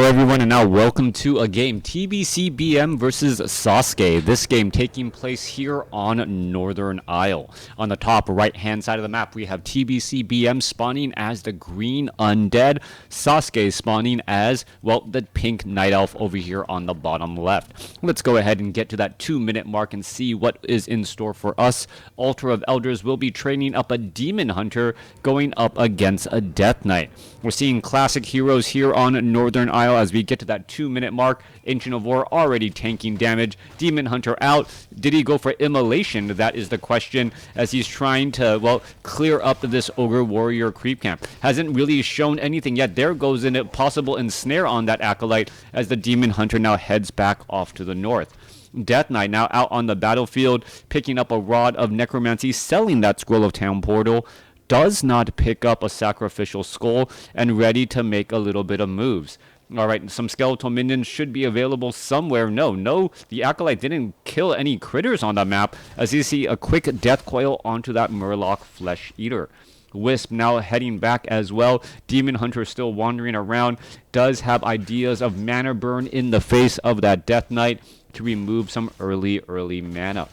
everyone, and now welcome to a game, TBCBM versus Sasuke. This game taking place here on Northern Isle. On the top right-hand side of the map, we have TBCBM spawning as the green undead, Sasuke spawning as, well, the pink night elf over here on the bottom left. Let's go ahead and get to that 2-minute mark and see what is in store for us. Altar of Elders will be training up a Demon Hunter going up against a Death Knight. We're seeing classic heroes here on Northern Isle as we get to that 2-minute mark. Ancient of War already tanking damage. Demon Hunter out. Did he go for immolation? That is the question, as he's trying to, well, clear up this Ogre Warrior creep camp. Hasn't really shown anything yet. There goes a possible ensnare on that Acolyte as the Demon Hunter now heads back off to the north. Death Knight now out on the battlefield, picking up a Rod of Necromancy, selling that Scroll of Town Portal. Does not pick up a Sacrificial Skull and ready to make a little bit of moves. Alright, some skeletal minions should be available somewhere. No, the Acolyte didn't kill any critters on the map, as you see a quick death coil onto that Murloc Flesh Eater. Wisp now heading back as well. Demon Hunter still wandering around. Does have ideas of mana burn in the face of that Death Knight to remove some early mana.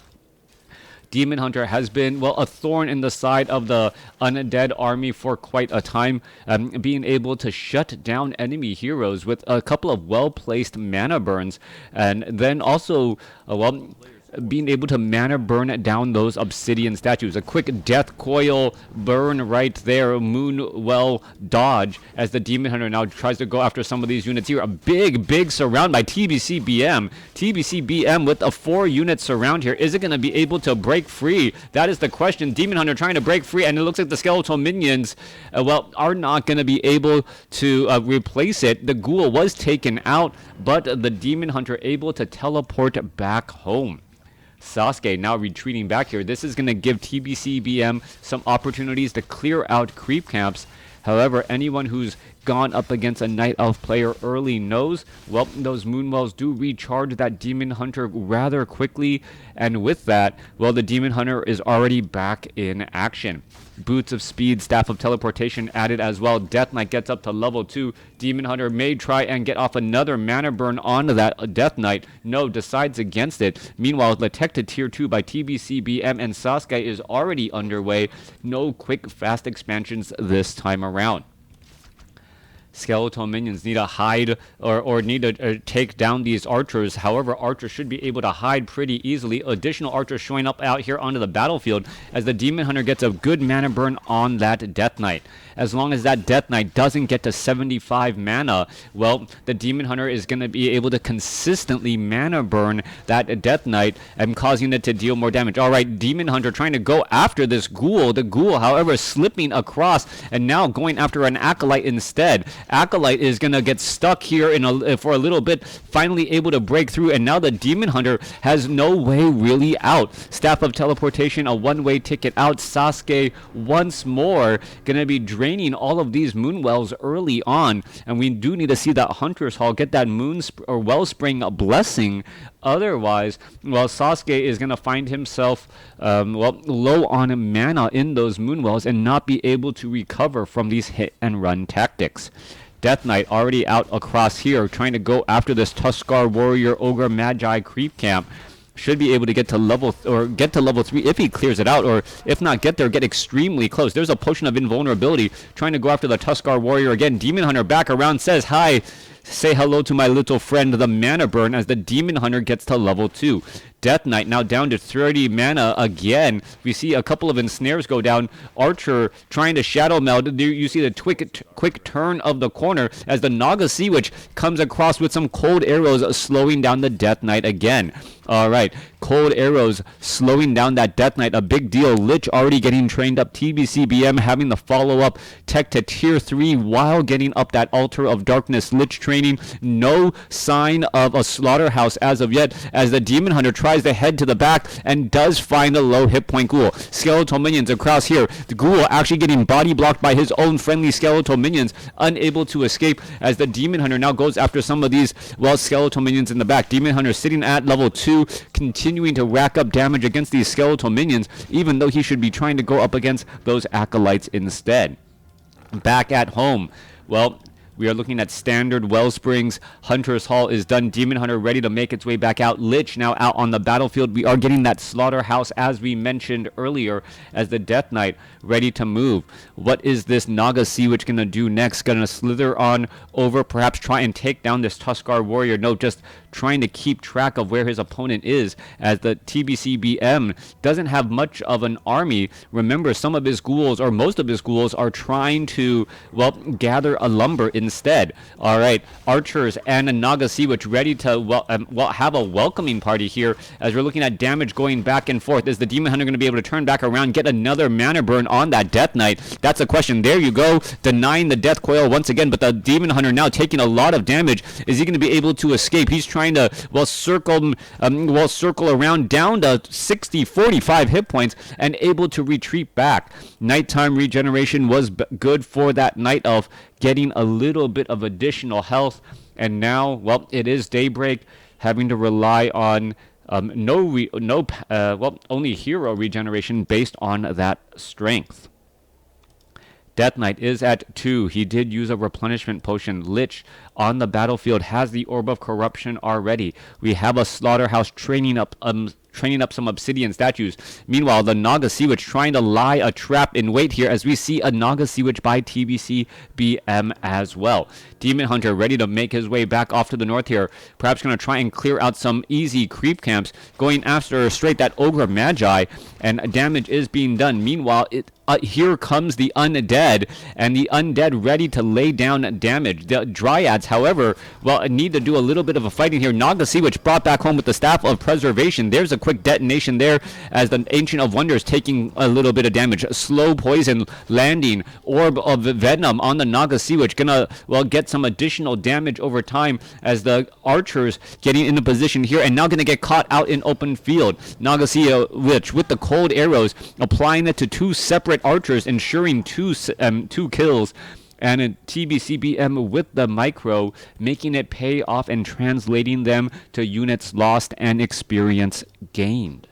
Demon Hunter has been, well, a thorn in the side of the Undead army for quite a time, being able to shut down enemy heroes with a couple of well-placed mana burns, and then also, being able to mana burn down those obsidian statues. A quick death coil burn right there, Moonwell dodge, as the Demon Hunter now tries to go after some of these units here. A big surround by TBCBM. TBCBM with a 4-unit surround here. Is it going to be able to break free? That is the question. Demon Hunter trying to break free, and it looks like the skeletal minions, are not going to be able to replace it. The ghoul was taken out, but the Demon Hunter able to teleport back home. Sasuke now retreating back here. This is going to give TBCBM some opportunities to clear out creep camps. However, anyone who's gone up against a Night Elf player early knows, well, those Moonwells do recharge that Demon Hunter rather quickly, and with that, well, the Demon Hunter is already back in action. Boots of Speed, Staff of Teleportation added as well. Death Knight gets up to level 2. Demon Hunter may try and get off another mana burn onto that Death Knight. No, decides against it. Meanwhile, the tech to tier 2 by TBCBM and Sasuke is already underway. No quick, fast expansions this time around. Skeletal minions need to hide or need to take down these archers. However, archers should be able to hide pretty easily. Additional archers showing up out here onto the battlefield as the Demon Hunter gets a good mana burn on that Death Knight. As long as that Death Knight doesn't get to 75 mana, well, the Demon Hunter is going to be able to consistently mana burn that Death Knight and causing it to deal more damage. Alright, Demon Hunter trying to go after this ghoul. The ghoul, however, slipping across and now going after an Acolyte instead. Acolyte is going to get stuck here for a little bit, finally able to break through, and now the Demon Hunter has no way really out. Staff of Teleportation, a one-way ticket out. Sasuke once more going to be draining all of these Moonwells early on, and we do need to see that Hunter's Hall get that Wellspring blessing. Otherwise, well, Sasuke is going to find himself low on mana in those Moonwells and not be able to recover from these hit-and-run tactics. Death Knight already out across here, trying to go after this Tuskar Warrior Ogre Magi creep camp. Should be able to get to level 3 if he clears it out, or if not get there, get extremely close. There's a potion of invulnerability, trying to go after the Tuskar Warrior again. Demon Hunter back around, says hi. Say hello to my little friend, the mana burn, as the Demon Hunter gets to level 2. Death Knight now down to 30 mana again. We see a couple of ensnares go down. Archer trying to shadow meld. You see the quick turn of the corner as the Naga Sea Witch comes across with some cold arrows, slowing down the Death Knight again. Alright, cold arrows slowing down that Death Knight, a big deal. Lich already getting trained up. TBCBM having the follow-up tech to tier 3 while getting up that Altar of Darkness Lich training. No sign of a slaughterhouse as of yet, as the Demon Hunter tries to head to the back and does find a low hit point ghoul. Skeletal minions across here. The ghoul actually getting body blocked by his own friendly skeletal minions, unable to escape, as the Demon Hunter now goes after some of these, well, skeletal minions in the back. Demon Hunter sitting at level 2, continuing to rack up damage against these skeletal minions, even though he should be trying to go up against those Acolytes instead. Back at home, well, We are looking at standard Wellsprings. Hunter's Hall is done. Demon Hunter ready to make its way back out. Lich now out on the battlefield. We are getting that Slaughterhouse as we mentioned earlier as the Death Knight ready to move. What is this Naga Sea Witch going to do next? Going to slither on over, perhaps try and take down this Tuskar Warrior. No, just trying to keep track of where his opponent is, as the TBCBM doesn't have much of an army. Remember, some of his ghouls, or most of his ghouls, are trying to, well, gather a lumber instead. All right, archers and a Naga Sea Witch ready to have a welcoming party here, as we're looking at damage going back and forth. Is the Demon Hunter going to be able to turn back around, get another mana burn on that Death Knight? That's a question. There you go, denying the Death Coil once again, but the Demon Hunter now taking a lot of damage. Is he going to be able to escape? He's trying to, well, circle around down to 45 hit points and able to retreat back. Nighttime regeneration was good for that Night Elf, getting a little bit of additional health. And now, well, it is daybreak, having to rely on only hero regeneration based on that strength. Death Knight is at 2. He did use a replenishment potion. Lich on the battlefield has the Orb of Corruption already. We have a Slaughterhouse training up some obsidian statues. Meanwhile, the Naga Sea Witch trying to lie a trap in wait here, as we see a Naga Sea Witch by TBC BM as well. Demon Hunter ready to make his way back off to the north here. Perhaps going to try and clear out some easy creep camps, going after straight that Ogre Magi, and damage is being done. Meanwhile, here comes the Undead, and the Undead ready to lay down damage. The Dryads, however, well, need to do a little bit of a fighting here. Naga Sea Witch brought back home with the Staff of Preservation. There's a quick detonation there, as the Ancient of Wonders taking a little bit of damage. Slow poison landing. Orb of Venom on the Naga Sea Witch. Gonna, well, get some additional damage over time, as the archers getting into position here, and now gonna get caught out in open field. Naga Sea Witch with the cold arrows, applying it to 2 separate archers, ensuring two kills. And a TBCBM with the micro, making it pay off and translating them to units lost and experience gained.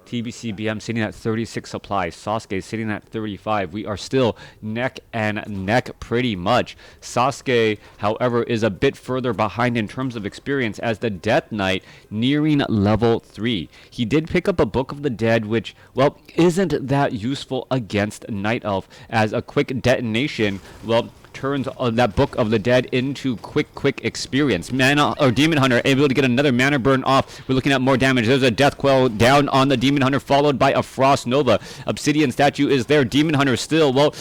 TBCBM sitting at 36 supplies. Sasuke sitting at 35. We are still neck and neck pretty much. Sasuke, however, is a bit further behind in terms of experience, as the Death Knight nearing level 3. He did pick up a Book of the Dead, which, well, isn't that useful against Night Elf, as a quick detonation, well, turns that Book of the Dead into quick experience. Mana or Demon Hunter able to get another mana burn off. We're looking at more damage. There's a Death Quell down on the Demon Hunter, followed by a Frost Nova. Obsidian statue is there. Demon Hunter still, well,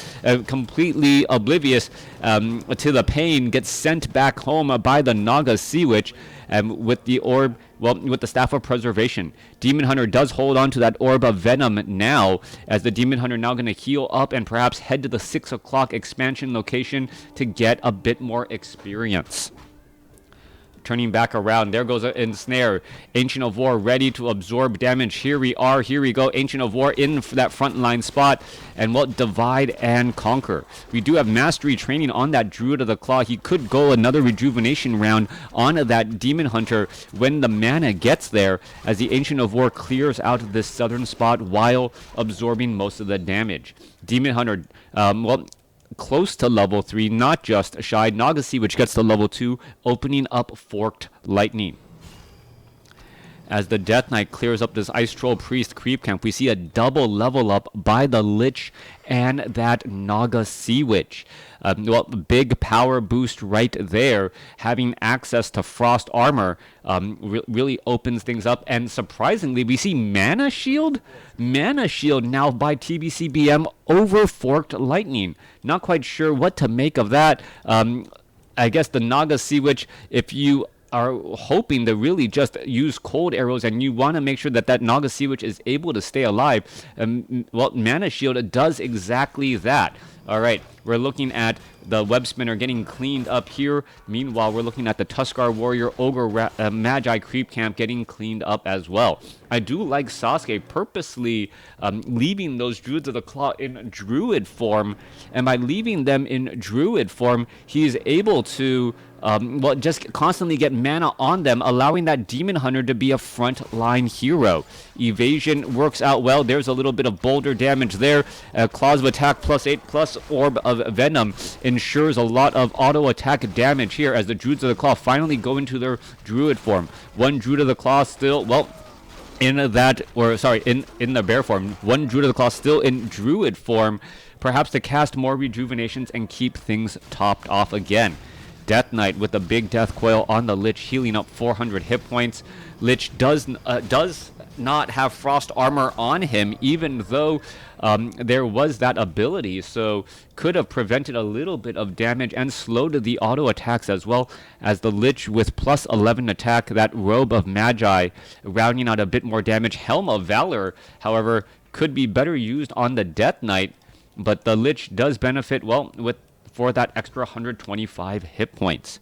completely oblivious to the pain, gets sent back home by the Naga Sea Witch. With the orb, well, with the Staff of Preservation. Demon Hunter does hold on to that Orb of Venom now, as the Demon Hunter now going to heal up and perhaps head to the 6 o'clock expansion location to get a bit more experience. Turning back around, there goes an ensnare. Ancient of War ready to absorb damage. Here we go. Ancient of War in that frontline spot, and what, divide and conquer. We do have mastery training on that Druid of the Claw. He could go another rejuvenation round on that Demon Hunter when the mana gets there, as the Ancient of War clears out this southern spot while absorbing most of the damage. Demon Hunter, close to level 3, not just shy. Naga Sea Witch gets to level 2, opening up Forked Lightning. As the Death Knight clears up this Ice Troll Priest creep camp, we see a double level up by the Lich and that Naga Sea Witch. Big power boost right there. Having access to Frost Armor really opens things up. And surprisingly, we see Mana Shield. Mana Shield now by TBCBM over Forked Lightning. Not quite sure what to make of that. I guess the Naga Sea Witch, if you are hoping to really just use cold arrows and you want to make sure that that Naga Sea Witch is able to stay alive, Mana Shield does exactly that. All right, we're looking at the Web Spinner getting cleaned up here. Meanwhile, we're looking at the Tuskar Warrior Ogre Magi Creep Camp getting cleaned up as well. I do like Sasuke purposely leaving those Druids of the Claw in Druid form. And by leaving them in Druid form, he's able to just constantly get mana on them, allowing that Demon Hunter to be a frontline hero. Evasion works out well. There's a little bit of boulder damage there. Claws of Attack +8+, Orb of Venom ensures a lot of auto attack damage here as the Druids of the Claw finally go into their Druid form. One Druid of the Claw still, well, in that, or sorry, in the bear form. One Druid of the Claw still in Druid form, perhaps to cast more rejuvenations and keep things topped off again. Death Knight with the big Death Coil on the Lich, healing up 400 hit points. Lich does not have Frost Armor on him, even though there was that ability, so could have prevented a little bit of damage and slowed the auto attacks as well, as the Lich with plus 11 attack, that Robe of Magi rounding out a bit more damage. Helm of Valor, however, could be better used on the Death Knight, but the Lich does benefit, well, for that extra 125 hit points.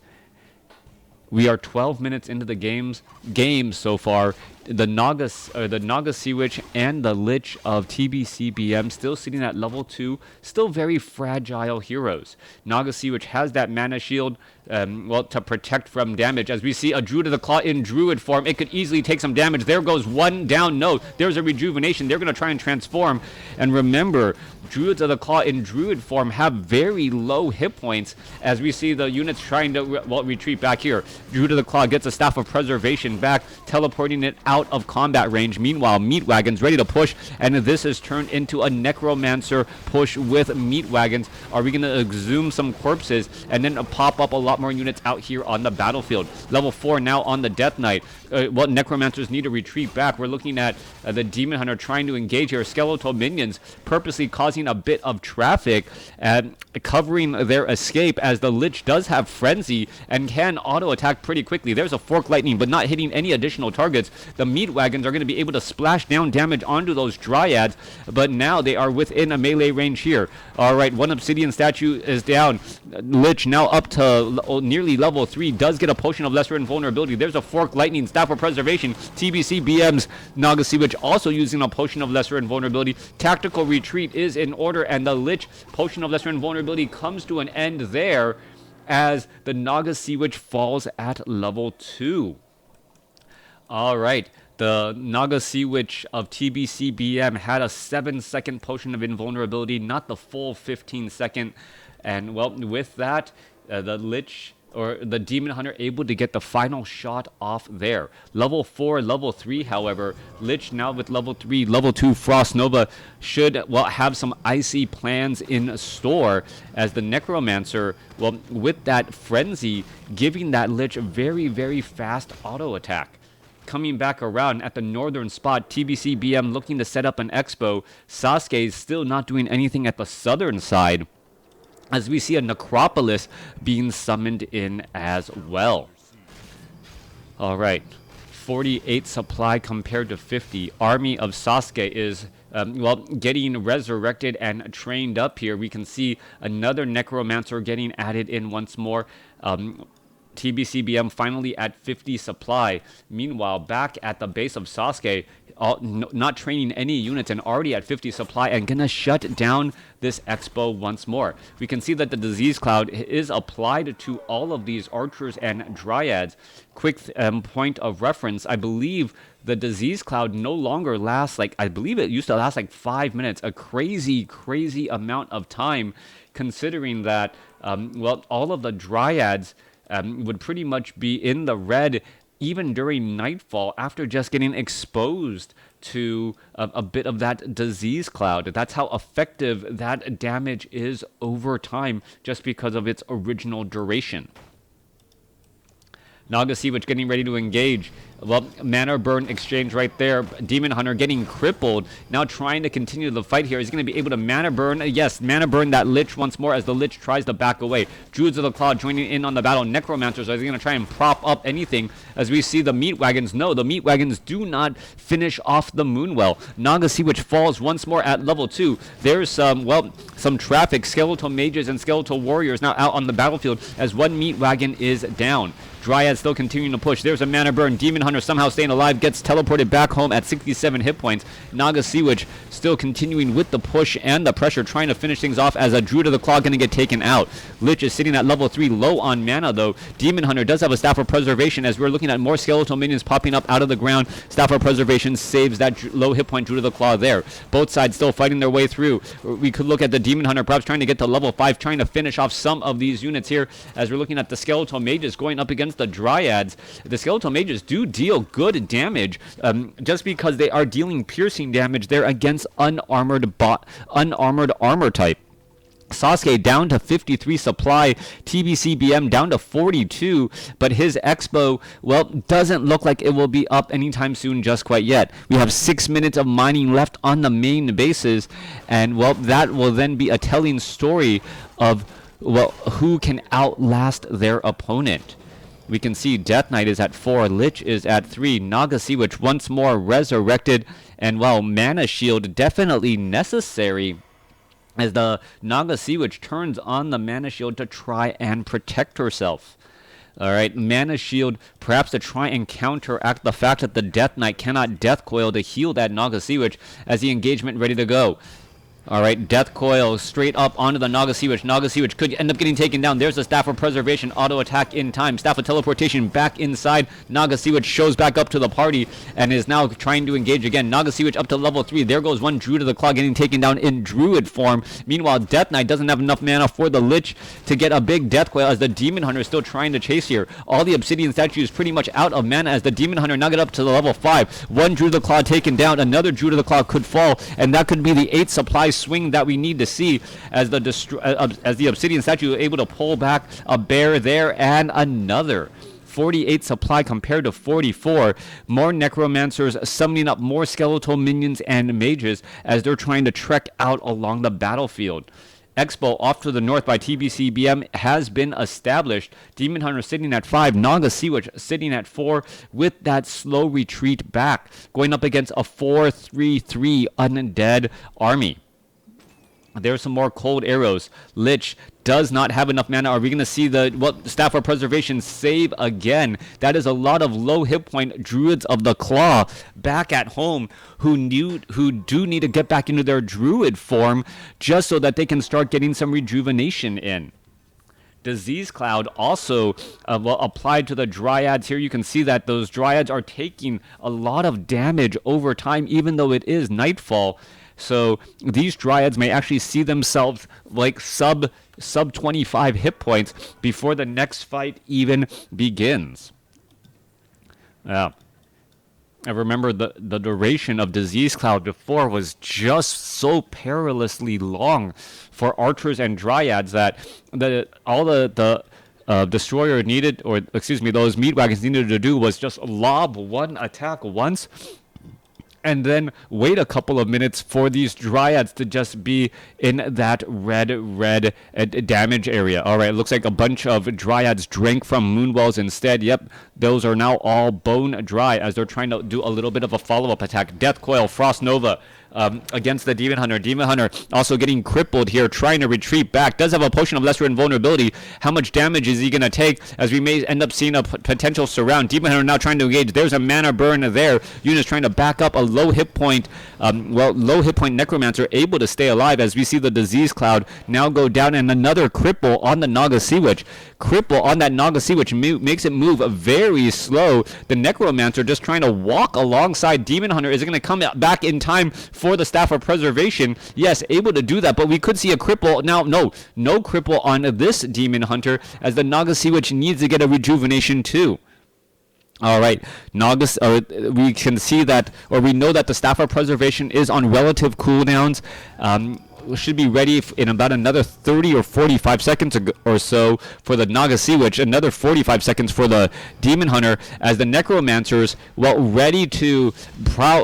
We are 12 minutes into the game so far. The Naga Sea Witch and the Lich of TBCBM still sitting at level 2, still very fragile heroes. Naga Sea Witch has that mana shield, well, to protect from damage. As we see a Druid of the Claw in Druid form, it could easily take some damage. There goes one down. No, there's a rejuvenation. They're going to try and transform. And remember, Druids of the Claw in Druid form have very low hit points, as we see the units trying to retreat back here. Druid of the Claw gets a Staff of Preservation back, teleporting it out of combat range. Meanwhile, Meat Wagon's ready to push, and this has turned into a Necromancer push with Meat Wagons. Are we going to exhume some corpses and then pop up a lot more units out here on the battlefield? Level 4 now on the Death Knight. What Necromancers need to retreat back. We're looking at the Demon Hunter trying to engage here. Skeletal minions purposely causing a bit of traffic and covering their escape, as the Lich does have Frenzy and can auto attack pretty quickly. There's a Fork Lightning, but not hitting any additional targets. The Meat Wagons are going to be able to splash down damage onto those Dryads, but now they are within a melee range here. Alright, one Obsidian statue is down. Lich now up to nearly level 3, does get a Potion of Lesser Invulnerability. There's a Fork Lightning, Staff of Preservation. TBCBM's Naga Sea Witch also using a Potion of Lesser Invulnerability. Tactical Retreat is in order, and the Lich Potion of Lesser Invulnerability comes to an end there, as the Naga Sea Witch falls at level 2. Alright, the Naga Sea Witch of TBCBM had a 7-second Potion of Invulnerability, not the full 15-second. And, well, with that, the Lich, or the Demon Hunter, able to get the final shot off there. Level 4, level 3, however, Lich now with level 3, level 2 Frost Nova should, well, have some icy plans in store, as the Necromancer, well, with that Frenzy, giving that Lich a very, very fast auto attack. Coming back around at the northern spot, TBCBM looking to set up an expo. Sasuke is still not doing anything at the southern side, as we see a Necropolis being summoned in as well. Alright, 48 supply compared to 50. Army of Sasuke is, well, getting resurrected and trained up here. We can see another Necromancer getting added in once more. TBCBM finally at 50 supply. Meanwhile, back at the base of Sasuke, not training any units and already at 50 supply, and gonna shut down this expo once more. We can see that the Disease Cloud is applied to all of these archers and dryads. Quick point of reference, I believe the Disease Cloud no longer lasts, like, I believe it used to last like 5 minutes. A crazy, crazy amount of time, considering that, well, all of the dryads would pretty much be in the red even during nightfall, after just getting exposed to a bit of that Disease Cloud. That's how effective that damage is over time, just because of its original duration. Naga Sea Witch getting ready to engage. Well, mana burn exchange right there. Demon Hunter getting crippled. Now trying to continue the fight here. He's going to be able to mana burn. Yes, mana burn that Lich once more, as the Lich tries to back away. Druids of the Claw joining in on the battle. Necromancers are going to try and prop up anything, as we see the Meat Wagons. No, the Meat Wagons do not finish off the Moonwell. Naga Sea Witch falls once more at level 2. There's some, well, some traffic. Skeletal Mages and Skeletal Warriors now out on the battlefield, as one Meat Wagon is down. Dryad still continuing to push. There's a mana burn. Demon Hunter Hunter somehow staying alive, gets teleported back home at 67 hit points. Naga Sea Witch still continuing with the push and the pressure, trying to finish things off as a Druid of the Claw going to get taken out. Lich is sitting at level 3, low on mana though. Demon Hunter does have a Staff of Preservation as we're looking at more skeletal minions popping up out of the ground. Staff of Preservation saves that low hit point Druid of the Claw there. Both sides still fighting their way through. We could look at the Demon Hunter perhaps trying to get to level 5, trying to finish off some of these units here as we're looking at the Skeletal Mages going up against the Dryads. The Skeletal Mages do deal good damage just because they are dealing piercing damage there against unarmored armor type. Sasuke down to 53 supply, TBCBM down to 42, but his Expo, well, doesn't look like it will be up anytime soon just quite yet. We have 6 minutes of mining left on the main bases, and, well, that will then be a telling story of, well, who can outlast their opponent. We can see Death Knight is at 4, Lich is at 3, Naga Sea Witch once more resurrected, and, well, Mana Shield definitely necessary as the Naga Sea Witch turns on the Mana Shield to try and protect herself. Alright, Mana Shield perhaps to try and counteract the fact that the Death Knight cannot Death Coil to heal that Naga Sea Witch as the engagement ready to go. Alright, Death Coil straight up onto the Naga Sea Witch. Naga Sea Witch could end up getting taken down. There's the Staff of Preservation, auto attack in time. Staff of Teleportation back inside. Naga Sea Witch shows back up to the party and is now trying to engage again. Naga Sea Witch up to level 3. There goes one Druid of the Claw getting taken down in Druid form. Meanwhile, Death Knight doesn't have enough mana for the Lich to get a big Death Coil as the Demon Hunter is still trying to chase here. All the Obsidian statues pretty much out of mana as the Demon Hunter now get up to the level 5. One Druid of the Claw taken down. Another Druid of the Claw could fall, and that could be the 8 supply swing that we need to see as the Obsidian statue is able to pull back a bear there and another. 48 supply compared to 44. More necromancers summoning up more skeletal minions and mages as they're trying to trek out along the battlefield. Expo off to the north by TBCBM has been established. Demon Hunter sitting at 5. Naga Sea Witch sitting at 4 with that slow retreat back. Going up against a 4-3-3 Undead army. There's some more cold arrows. Lich does not have enough mana. Are we going to see the Staff of Preservation save again? That is a lot of low hit point Druids of the Claw back at home who do need to get back into their Druid form just so that they can start getting some rejuvenation in. Disease Cloud also applied to the Dryads here. You can see that those Dryads are taking a lot of damage over time even though it is nightfall. So these Dryads may actually see themselves like sub 25 hit points before the next fight even begins. Yeah. I remember the duration of Disease Cloud before was just so perilously long for archers and Dryads that all the destroyer needed, or excuse me, those meat wagons needed to do was just lob one attack once and then wait a couple of minutes for these Dryads to just be in that red damage area. All right, it looks like a bunch of Dryads drank from Moonwells instead. Yep, those are now all bone dry as they're trying to do a little bit of a follow-up attack. Death Coil, Frost Nova against the Demon Hunter. Demon Hunter also getting crippled here, trying to retreat back. Does have a Potion of Lesser Invulnerability. How much damage is he going to take as we may end up seeing a potential surround? Demon Hunter now trying to engage. There's a mana burn there. Unit's trying to back up a low hit point. Low hit point Necromancer able to stay alive as we see the Disease Cloud now go down, and another cripple on the Naga Sea Witch. Cripple on that Naga Sea Witch makes it move very slow. The Necromancer just trying to walk alongside Demon Hunter. Is it going to come back in time for the Staff of Preservation? Yes, able to do that, but we could see a cripple. Now, no cripple on this Demon Hunter as the Naga Sea Witch needs to get a rejuvenation too. All right, we can see that, or we know that the Staff of Preservation is on relative cooldowns. Should be ready in about another 30 or 45 seconds or so for the Naga Sea Witch, another 45 seconds for the Demon Hunter, as the Necromancers, ready to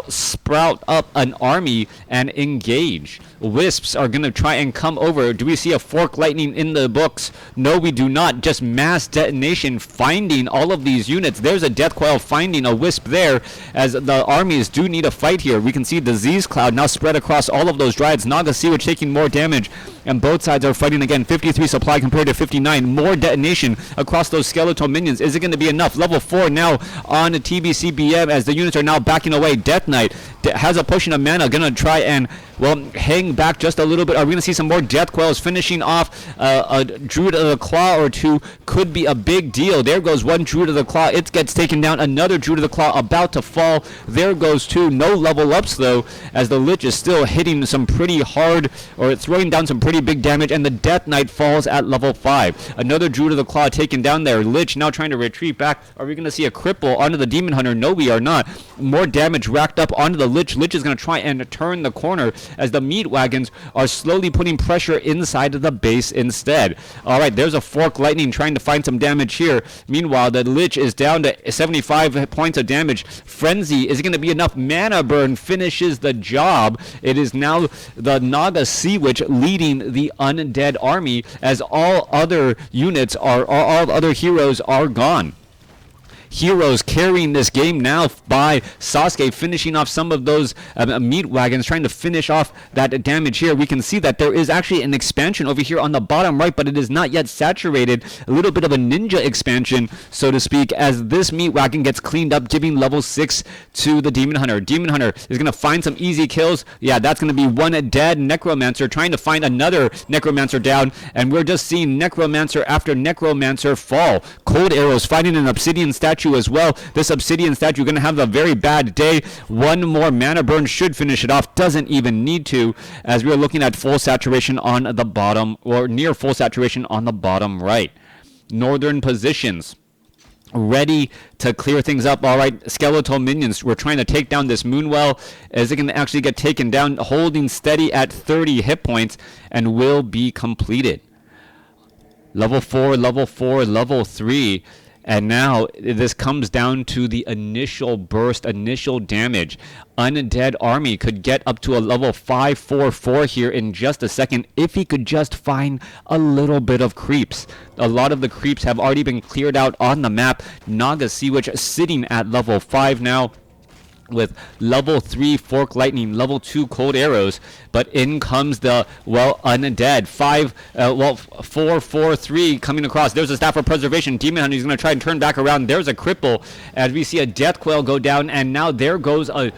sprout up an army and engage. Wisps are going to try and come over. Do we see a Fork Lightning in the books? No, we do not. Just mass detonation finding all of these units. There's a Death Coil finding a Wisp there as the armies do need a fight here. We can see Disease Cloud now spread across all of those Dryads. Naga Sea Witch Lich taking more damage, and both sides are fighting again. 53 supply compared to 59. More detonation across those skeletal minions. Is it going to be enough? Level 4 now on TBCBM as the units are now backing away. Death Knight has a potion of mana, gonna try and, well, hang back just a little bit. Are we gonna see some more Death Quells finishing off a Druid of the Claw or two? Could be a big deal. There goes one Druid of the Claw. It gets taken down. Another Druid of the Claw about to fall. There goes two. No level ups though, as the Lich is still hitting some pretty hard, or throwing down some pretty big damage, and the Death Knight falls at level 5. Another Druid of the Claw taken down there. Lich now trying to retreat back. Are we gonna see a cripple onto the Demon Hunter? No, we are not. More damage racked up onto the Lich. Lich is going to try and turn the corner as the meat wagons are slowly putting pressure inside of the base instead. All right, there's a Fork Lightning trying to find some damage here. Meanwhile, the Lich is down to 75 points of damage. Frenzy is going to be enough. Mana Burn finishes the job. It is now the Naga Sea Witch leading the Undead army as all other units are, all other heroes are gone. Heroes carrying this game now by Sasuke, finishing off some of those meat wagons, trying to finish off that damage here. We can see that there is actually an expansion over here on the bottom right, but it is not yet saturated. A little bit of a ninja expansion, so to speak, as this meat wagon gets cleaned up, giving level 6 to the Demon Hunter. Demon Hunter is going to find some easy kills. Yeah, that's going to be one dead Necromancer, trying to find another Necromancer down, and we're just seeing Necromancer after Necromancer fall. Cold Arrows fighting an Obsidian statue as well. This Obsidian statue going to have a very bad day. One more mana burn should finish it off. Doesn't even need to, as we are looking at full saturation on the bottom, or near full saturation on the bottom right. Northern positions ready to clear things up. All right, skeletal minions, we're trying to take down this Moonwell. Is it going to actually get taken down? Holding steady at 30 hit points and will be completed. Level 4, level 4, level 3. And now this comes down to the initial burst, initial damage. Undead army could get up to a level 544 here in just a second if he could just find a little bit of creeps. A lot of the creeps have already been cleared out on the map. Naga Sea Witch sitting at level 5 now, with level 3 Fork Lightning, level 2 Cold Arrows, but in comes the, well, Undead. 4, 4, 3 coming across. There's a Staff of Preservation. Demon Hunter is going to try and turn back around. There's a cripple as we see a Death Quail go down, and now there goes a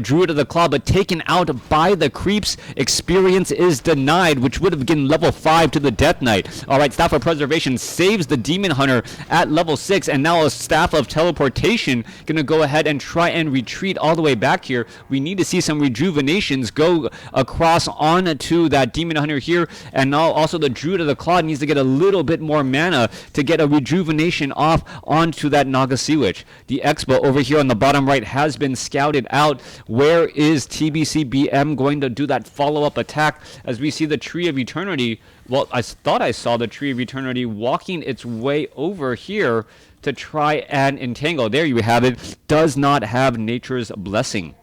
Druid of the Claw, but taken out by the creeps. Experience is denied, which would have given level 5 to the Death Knight. Alright, Staff of Preservation saves the Demon Hunter at level 6, and now a Staff of Teleportation gonna go ahead and try and retreat all the way back here. We need to see some rejuvenations go across onto that Demon Hunter here, and now also the Druid of the Claw needs to get a little bit more mana to get a rejuvenation off onto that Naga Sea Witch. The Expo over here on the bottom right has been scouted out. Where is TBCBM going to do that follow-up attack as we see the Tree of Eternity? Well, I thought I saw the Tree of Eternity walking its way over here to try and entangle. There you have it. Does not have Nature's Blessing.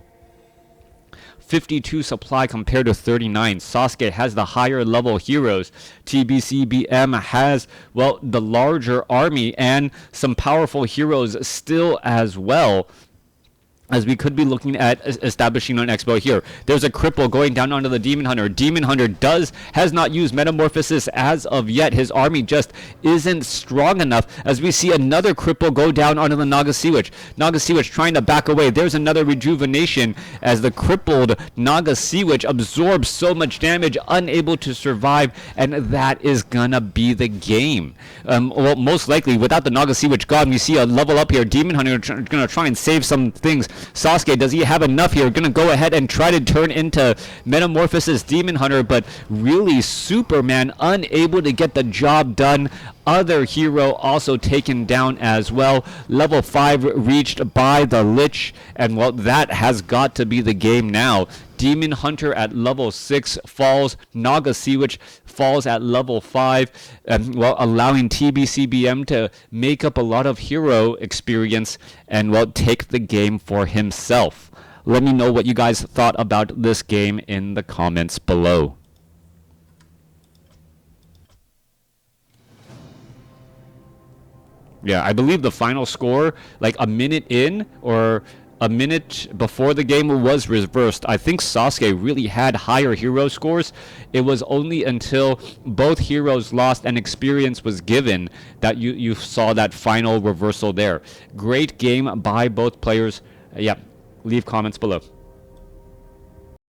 52 supply compared to 39. Sasuke has the higher level heroes. TBCBM has, well, the larger army and some powerful heroes still as well, as we could be looking at establishing an expo here. There's a cripple going down onto the Demon Hunter. Demon Hunter has not used Metamorphosis as of yet. His army just isn't strong enough, as we see another cripple go down onto the Naga Sea Witch. Naga Sea Witch trying to back away. There's another rejuvenation as the crippled Naga Sea Witch absorbs so much damage, unable to survive, and that is gonna be the game. Well, most likely, without the Naga Sea Witch gone, we see a level up here. Demon Hunter gonna try and save some things. Sasuke, does he have enough here? Gonna go ahead and try to turn into Metamorphosis Demon Hunter, but really Superman unable to get the job done. Other hero also taken down as well. Level 5 reached by the Lich, and well, that has got to be the game now. Demon Hunter at level 6 falls. Naga Sea Witch falls at level 5, well, allowing TBCBM to make up a lot of hero experience and, well, take the game for himself. Let me know what you guys thought about this game in the comments below. Yeah, I believe the final score, like a minute in, or a minute before the game was reversed, I think Sasuke really had higher hero scores. It was only until both heroes lost and experience was given that you saw that final reversal there. Great game by both players. Yeah, leave comments below.